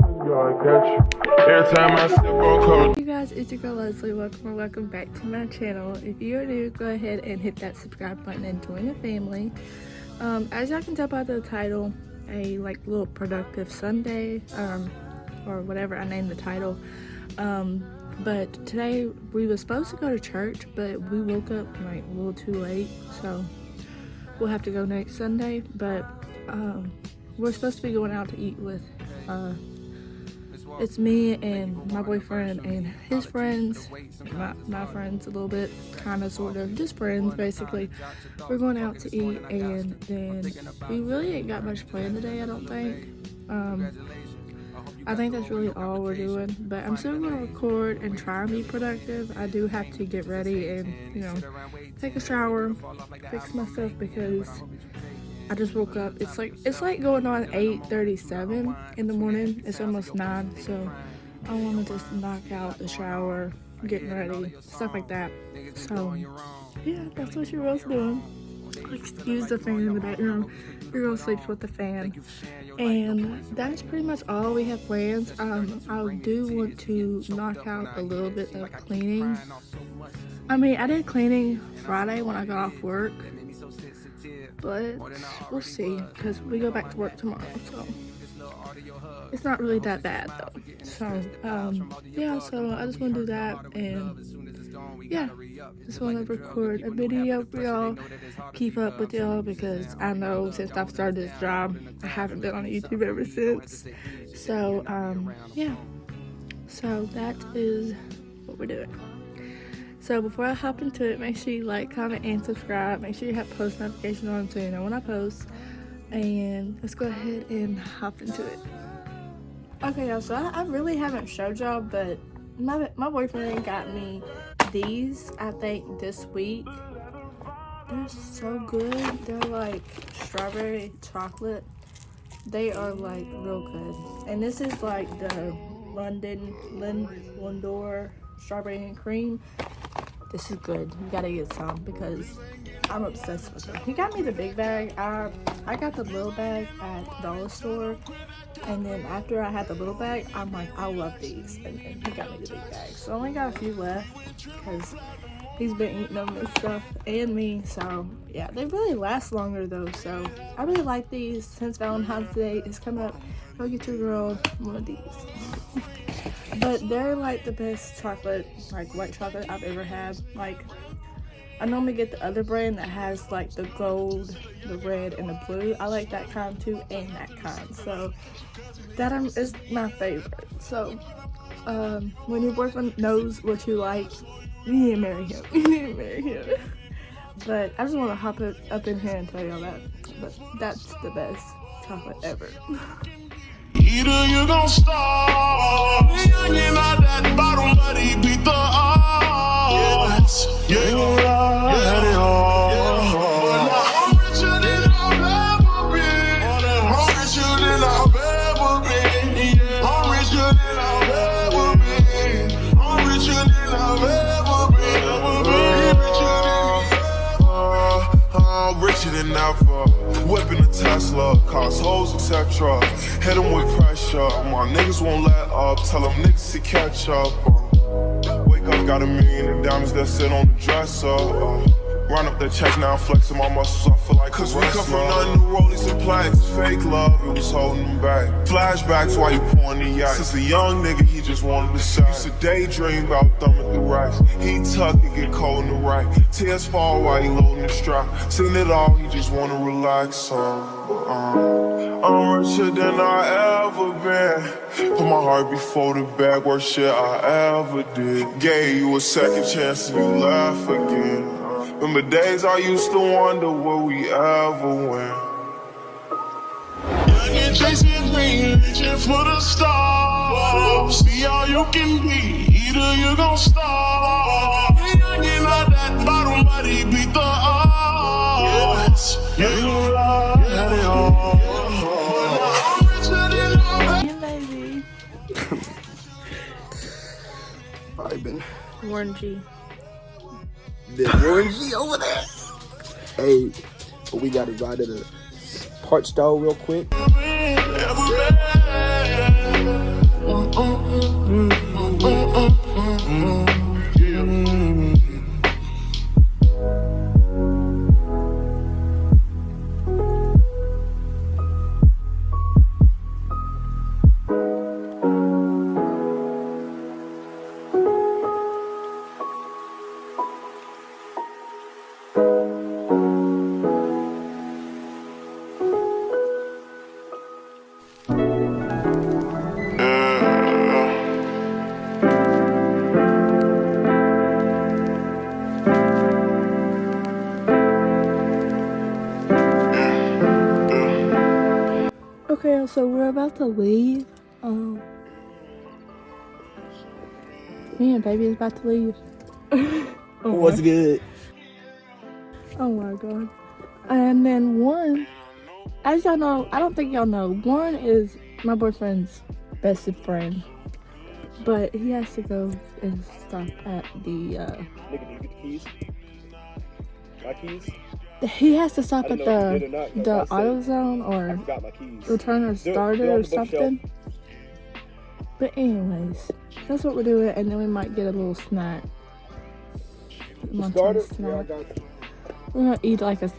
Hey guys, it's your girl Leslie. Welcome back to my channel. If you're new, go ahead and hit that subscribe button and join the family. As y'all can tell by the title, a little productive Sunday, or whatever I named the title. But today we were supposed to go to church, but we woke up a little too late, so we'll have to go next Sunday. But we're supposed to be going out to eat with it's me and my boyfriend and his friends, my friends a little bit, kind of, sort of, just friends basically. We're going out to eat, and then we really ain't got much planned today, I don't think. I think that's really all we're doing, but I'm still going to record and try and be productive. I do have to get ready and, take a shower, fix myself, because I just woke up. It's like going on 8:37 in the morning. It's almost 9, so I want to just knock out the shower, getting ready, stuff like that. So yeah, that's what your girl's doing. Excuse the fan in the background. Your girl sleeps with the fan, and that's pretty much all we have plans. I do want to knock out a little bit of cleaning. I mean, I did cleaning Friday when I got off work, but we'll see, because we go back to work tomorrow, so it's not really that bad though. So yeah, so I just want to do that, and yeah, just want to record a video for y'all, keep up with y'all, because I know since I've started this job, I haven't been on YouTube ever since. So yeah, so that is what we're doing. So before I hop into it, make sure you like, comment, and subscribe. Make sure you have post notification on so you know when I post. And let's go ahead and hop into it. Okay, y'all, so I really haven't showed y'all, but my boyfriend got me these, I think, this week. They're so good. They're like strawberry chocolate. They are real good. And this is like the Lindor strawberry and cream. This is good. You gotta get some because I'm obsessed with it. He got me the big bag. I got the little bag at the dollar store, and then after I had the little bag, I'm like, I love these, and then he got me the big bag. So I only got a few left because he's been eating them and stuff, and me. So yeah, they really last longer though. So I really like these. Since Valentine's Day is coming up, go get your girl one of these. But they're the best chocolate, white chocolate I've ever had. I normally get the other brand that has the gold, the red, and the blue. I like that kind too, and that kind. So that is my favorite. So when your boyfriend knows what you like, you need to marry him. You need to marry him. But I just want to hop up in here and tell y'all that. But that's the best chocolate ever. Either you gon' starve, you're not that bottom, but he beat the odds. Yeah, you had it all. I'm richer than I've ever been. I'm richer than I've ever been. I'm richer than I've ever been. I'm richer than I've ever been. I'm richer than ever. Whipping a Tesla, cost hoes, etc. Hit them with pressure. My niggas won't let up. Tell them niggas to catch up. Wake up, got $1 million in diamonds that sit on the dresser. Run up that check, now I'm flexing my muscles. I feel like cause we come from nothing to rollies and plaques. Fake love, it was holding them back. Flashbacks while you pouring the yak. Since a young nigga, he just wanted to shine. Used to daydream about thumbing through racks. He tuck and get cold in the rack. Tears fall while he loading the strap. Seen it all, he just wanna relax. I'm richer than I ever been. Put my heart before the bag, worst shit I ever did. Gave you a second chance and you laugh again. Remember days I used to wonder will we ever win. Young and chasing dreams, reaching for the stars. See all you can be, either you gon' starve. Young and not that bottom, but he beat the odds. Yeah, you had it all. Yeah, baby. Vibing. Warren G. The Warren G over there. Hey, we gotta ride to the parts store real quick. so we're about to leave. Me and baby is about to leave. Oh, what's good? Oh my god. And then one, as y'all know, I don't think y'all know, one is my boyfriend's best friend. But he has to go and stop at the Nigga, did you get the keys? My keys? he has to stop at the AutoZone I or forgot my keys. return or starter or something. But anyways, that's what we're doing, and then we might get a little snack. Starter? Snack. Yeah, I got you. We're gonna eat like a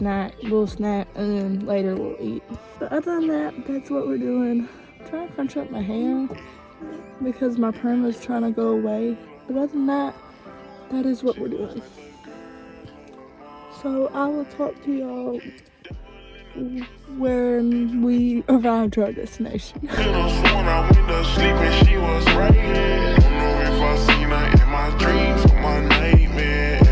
little snack, and then later we'll eat. But other than that, that's what we're doing. I'm trying to crunch up my hair because my perm is trying to go away. But other than that, that is what we're doing. So I will talk to y'all when we arrive to our destination. When I went to sleep and she was right here. Don't know if I seen her in my dreams or my nightmares. I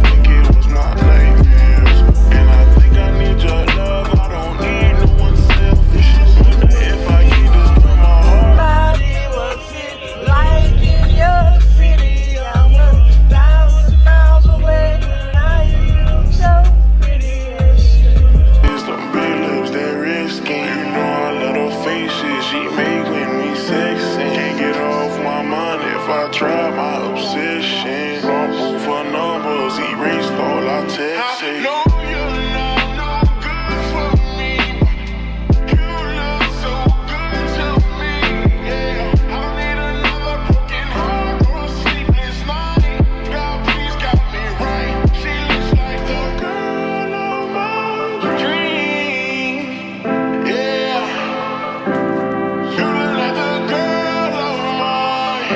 think it was my nightmares. And I think I need your love. I don't need no one selfish. Wonder if I get this from my heart. Body was it like in your city? I'm 1,000 miles away when I hear you so pretty as shit. Them big lips, they risky. You know I love her faces. She make when we sexy. Can't get off my mind if I try my obsession. Draw proof for numbers, erased all our texts. I know you're not no good for me. You look so good to me. Yeah, I need another broken heart or a sleepless night. God, please got me right. She looks like the girl of my dream. Yeah, you look like the girl of mine.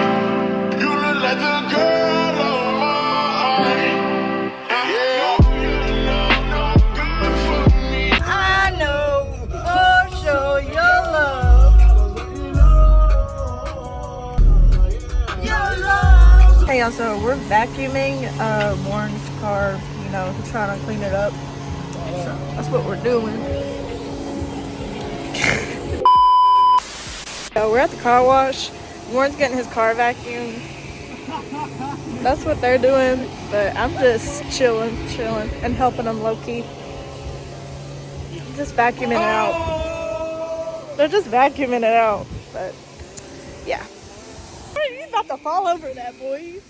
You look like the girl of mine. Yeah, you're not no good for me. I know for sure your love. Your love. Hey y'all, so we're vacuuming Warren's car, you know, trying to clean it up. So that's what we're doing. So we're at the car wash. Warren's getting his car vacuumed. That's what they're doing, but I'm just chilling, and helping them low-key. Just vacuuming it out. They're just vacuuming it out, but yeah. He's about to fall over that boy.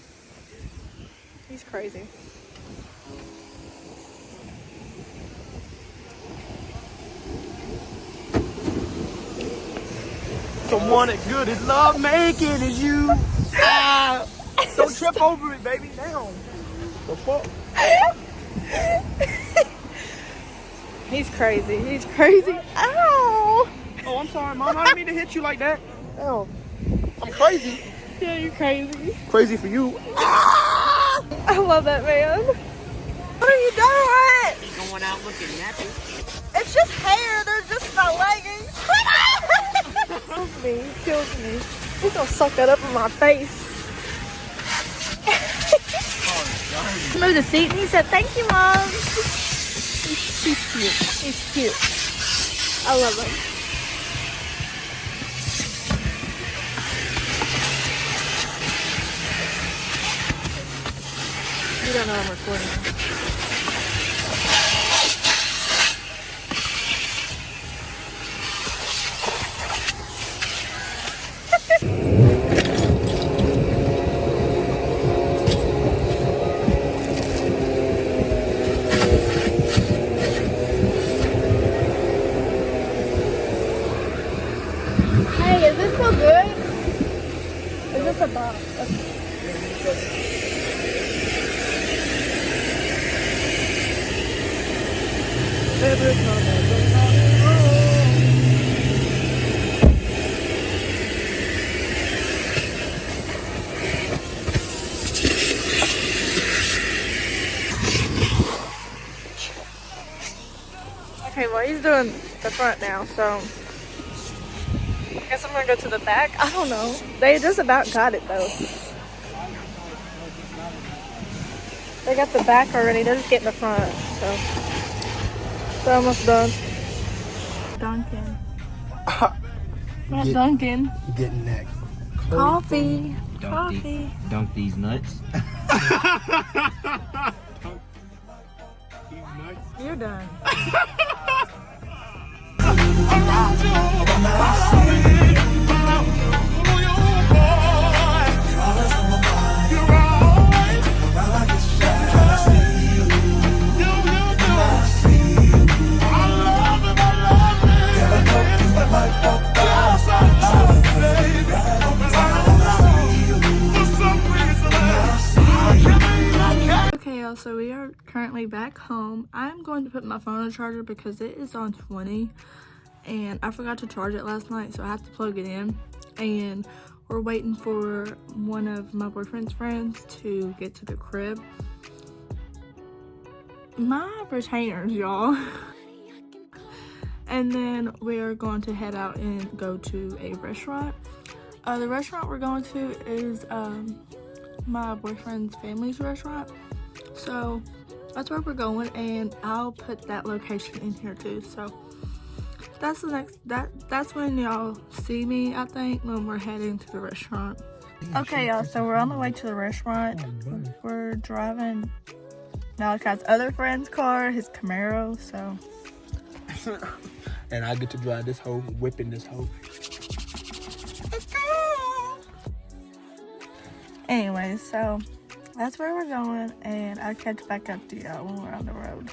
He's crazy. Someone as good as love making is you. Ah, don't trip over it, baby. Down. The fuck? He's crazy. He's crazy. Ow! Oh, I'm sorry, Mom. I didn't mean to hit you like that. Oh, I'm crazy. yeah, you're crazy. Crazy for you. I love that man. What are you doing? Going out looking nappy. It's just hair. They're just my leggings. Kills me. He kills me. He's gonna suck that up in my face. Moved the seat and he said, "Thank you, Mom." He's cute. He's cute. I love him. You don't know I'm recording. Hey, is this so good? Is this a box? Okay, well he's doing the front now, so I guess I'm gonna go to the back. I don't know. They just about got it though. They got the back already. They're just getting the front, so they're almost done. Dunkin. At Dunkin. Getting that Coffee. Coffee. Dunk these nuts. You're done. Okay, y'all, so we are currently back home. I'm going to put my phone on the charger because it is on 20 and I forgot to charge it last night, so I have to plug it in. And we're waiting for one of my boyfriend's friends to get to the crib. My retainers, y'all. And then we are going to head out and go to a restaurant. The restaurant we're going to is my boyfriend's family's restaurant. So that's where we're going, and I'll put that location in here too. So that's the next, that's when y'all see me, I think, when we're heading to the restaurant. Okay, y'all, so we're on the way to the restaurant. We're driving Malachi's other friend's car, his Camaro, so. And I get to drive this hoe, whipping this hoe. Let's go! Anyways, so that's where we're going, and I'll catch back up to y'all when we're on the road.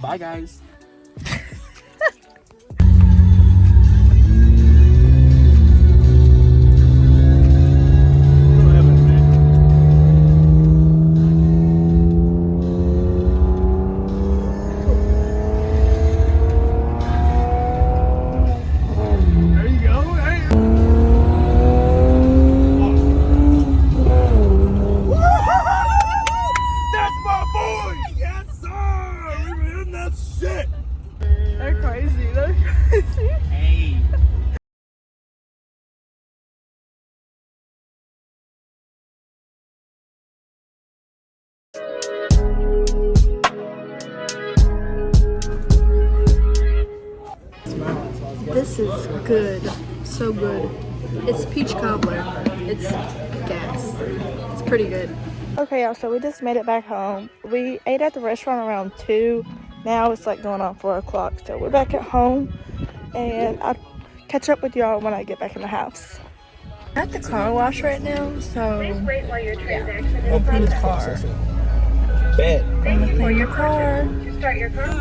Bye, guys. They're crazy, they're crazy. Hey. This is good, so good. It's peach cobbler. It's gas. It's pretty good. Okay, y'all, so we just made it back home. We ate at the restaurant around 2. Now it's like going on 4 o'clock. So we're back at home, and I'll catch up with y'all when I get back in the house. I'm at the car wash right now, so yeah, we'll clean the car. Bet. I'm gonna clean your car. Start your car.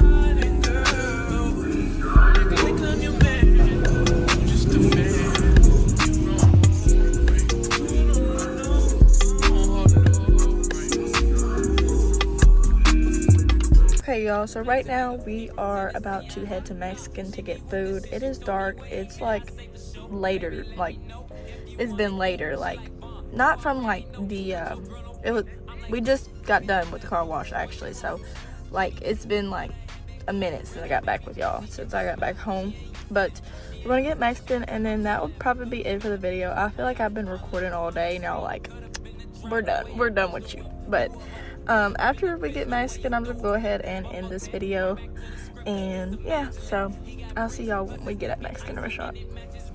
Okay, y'all, so right now we are about to head to Mexican to get food. It is dark. It's like later, like it's been later, like not from like the we just got done with the car wash actually, so like it's been like a minute since I got back with y'all, since I got back home. But we're gonna get Mexican, and then that would probably be it for the video. I feel like I've been recording all day now, like we're done with you. But after we get Mexican, I'm gonna go ahead and end this video, and yeah, so I'll see y'all when we get at Mexican restaurant.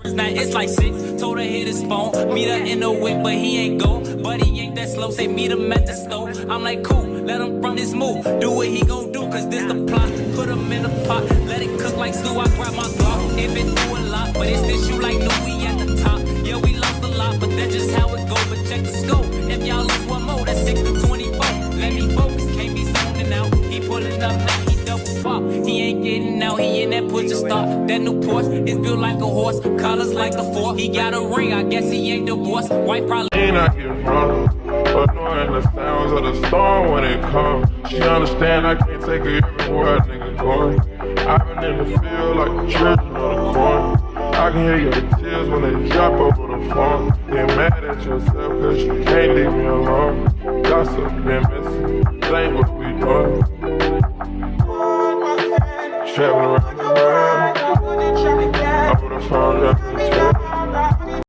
It's like 6, told her hit his phone, meet her in the whip, but he ain't go, but he ain't that slow, say meet him at the stove. I'm like cool, let him run his move, do what he gon' do, cause this the plot, put him in a pot, let it cook like stew, I grab my Glock, it been through a lot, but it's this you like no, we at the top, yeah we lost a lot, but that's just how it go, but check the scope, if y'all lose one more, that's 6 to 24, let me focus, can't be zoning out, he pulling up now, he double pop, he ain't getting out, he in that push to start, that new Porsche is built like a horse, colors like a fork, he got a ring, I guess he ain't divorced, white probably Ain't I get from annoying the sounds of the storm when it comes. She understand I can't take her everywhere a nigga going. I've been in the field like the children of the corn. I can hear your tears when they drop over the phone. Get mad at yourself cause you can't leave me alone. Gossip been missing, this ain't what we doing. Traveling